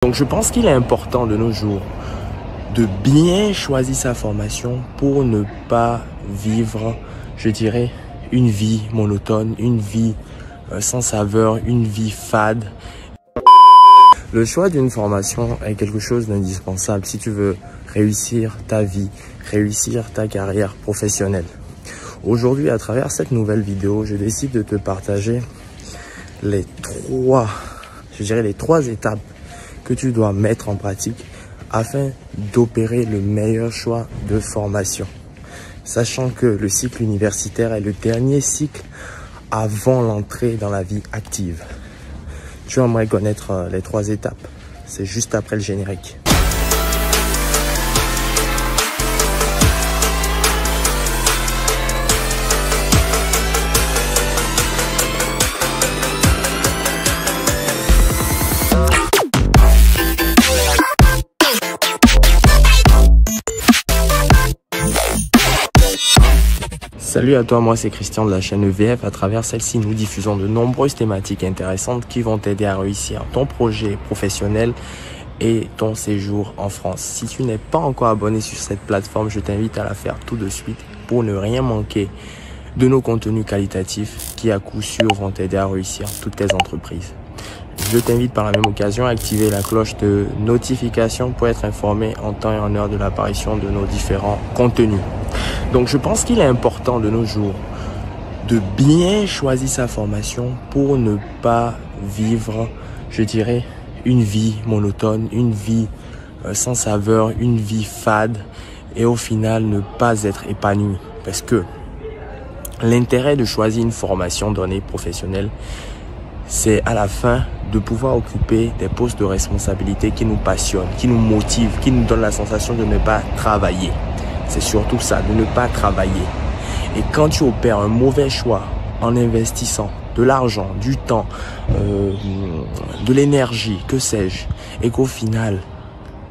Donc je pense qu'il est important de nos jours de bien choisir sa formation pour ne pas vivre, je dirais, une vie monotone, une vie sans saveur, une vie fade. Le choix d'une formation est quelque chose d'indispensable si tu veux réussir ta vie, réussir ta carrière professionnelle. Aujourd'hui, à travers cette nouvelle vidéo, je décide de te partager les trois étapes que tu dois mettre en pratique afin d'opérer le meilleur choix de formation. Sachant que le cycle universitaire est le dernier cycle avant l'entrée dans la vie active. Tu aimerais connaître les trois étapes. C'est juste après le générique. Salut à toi, moi c'est Christian de la chaîne EVF. À travers celle-ci, nous diffusons de nombreuses thématiques intéressantes qui vont t'aider à réussir ton projet professionnel et ton séjour en France. Si tu n'es pas encore abonné sur cette plateforme, je t'invite à la faire tout de suite pour ne rien manquer de nos contenus qualitatifs qui à coup sûr vont t'aider à réussir toutes tes entreprises. Je t'invite par la même occasion à activer la cloche de notification pour être informé en temps et en heure de l'apparition de nos différents contenus. Donc je pense qu'il est important de nos jours de bien choisir sa formation pour ne pas vivre, je dirais, une vie monotone, une vie sans saveur, une vie fade et au final ne pas être épanoui. Parce que l'intérêt de choisir une formation donnée professionnelle, c'est à la fin de pouvoir occuper des postes de responsabilité qui nous passionnent, qui nous motivent, qui nous donnent la sensation de ne pas travailler. C'est surtout ça, de ne pas travailler. Et quand tu opères un mauvais choix en investissant de l'argent, du temps, de l'énergie, que sais-je, et qu'au final,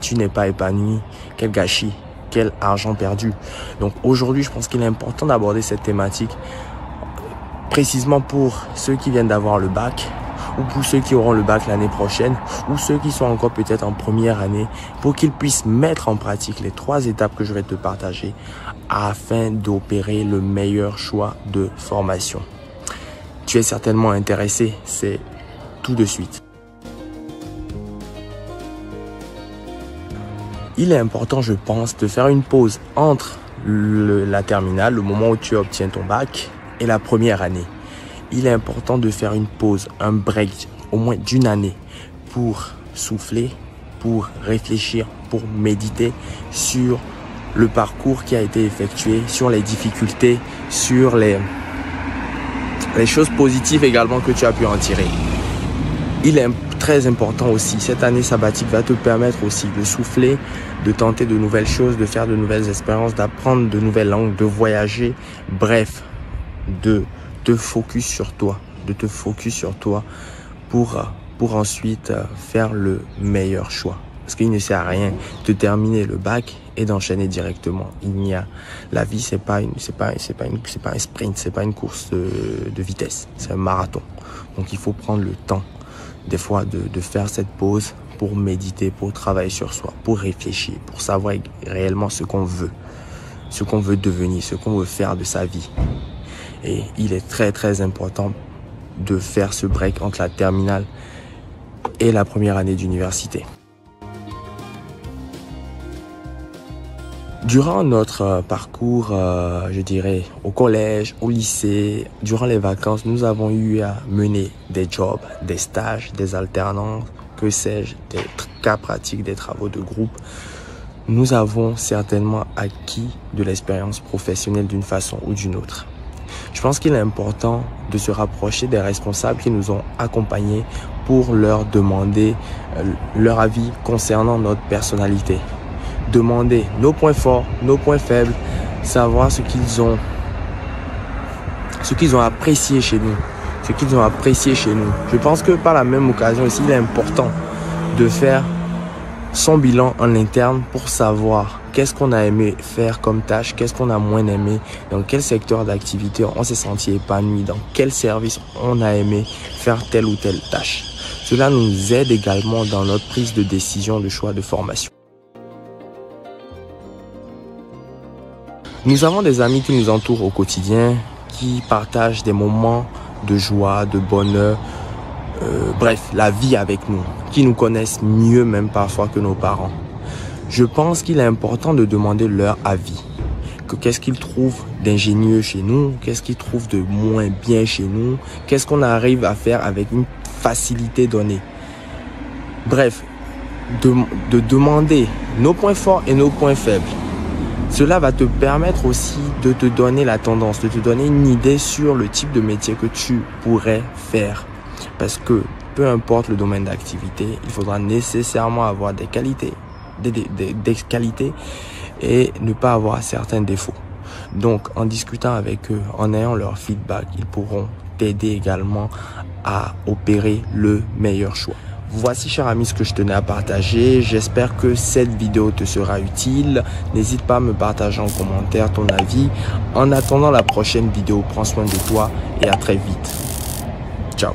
tu n'es pas épanoui, quel gâchis, quel argent perdu. Donc aujourd'hui, je pense qu'il est important d'aborder cette thématique précisément pour ceux qui viennent d'avoir le bac ou pour ceux qui auront le bac l'année prochaine ou ceux qui sont encore peut-être en première année pour qu'ils puissent mettre en pratique les trois étapes que je vais te partager afin d'opérer le meilleur choix de formation. Tu es certainement intéressé, c'est tout de suite. Il est important, je pense, de faire une pause entre la terminale, le moment où tu obtiens ton bac, et la première année. Il est important de faire une pause, un break, au moins d'une année, pour souffler, pour réfléchir, pour méditer sur le parcours qui a été effectué, sur les difficultés, sur les choses positives également que tu as pu en tirer. Il est très important aussi, cette année sabbatique va te permettre aussi de souffler, de tenter de nouvelles choses, de faire de nouvelles expériences, d'apprendre de nouvelles langues, de voyager, bref, de te focus sur toi, pour ensuite faire le meilleur choix. Parce qu'il ne sert à rien de terminer le bac et d'enchaîner directement. La vie, c'est pas un sprint, c'est pas une course de vitesse, c'est un marathon. Donc il faut prendre le temps des fois de faire cette pause pour méditer, pour travailler sur soi, pour réfléchir, pour savoir réellement ce qu'on veut devenir, ce qu'on veut faire de sa vie. Et il est très très important de faire ce break entre la terminale et la première année d'université. Durant notre parcours, je dirais, au collège, au lycée, durant les vacances, nous avons eu à mener des jobs, des stages, des alternances, que sais-je, des cas pratiques, des travaux de groupe. Nous avons certainement acquis de l'expérience professionnelle d'une façon ou d'une autre. Je pense qu'il est important de se rapprocher des responsables qui nous ont accompagnés pour leur demander leur avis concernant notre personnalité. Demander nos points forts, nos points faibles, savoir ce qu'ils ont apprécié chez nous, Je pense que par la même occasion aussi, il est important de faire son bilan en interne pour savoir qu'est-ce qu'on a aimé faire comme tâche, qu'est-ce qu'on a moins aimé, dans quel secteur d'activité on s'est senti épanoui, dans quel service on a aimé faire telle ou telle tâche. Cela nous aide également dans notre prise de décision de choix de formation. Nous avons des amis qui nous entourent au quotidien, qui partagent des moments de joie, de bonheur, bref, la vie avec nous, qui nous connaissent mieux même parfois que nos parents. Je pense qu'il est important de demander leur avis. Qu'est-ce qu'ils trouvent d'ingénieux chez nous, qu'est-ce qu'ils trouvent de moins bien chez nous, qu'est-ce qu'on arrive à faire avec une facilité donnée. Bref, de demander nos points forts et nos points faibles. Cela va te permettre aussi de te donner la tendance, de te donner une idée sur le type de métier que tu pourrais faire. Parce que peu importe le domaine d'activité, il faudra nécessairement avoir des qualités, des qualités et ne pas avoir certains défauts. Donc, en discutant avec eux, en ayant leur feedback, ils pourront t'aider également à opérer le meilleur choix. Voici, cher ami, ce que je tenais à partager. J'espère que cette vidéo te sera utile. N'hésite pas à me partager en commentaire ton avis. En attendant la prochaine vidéo, prends soin de toi et à très vite. Ciao.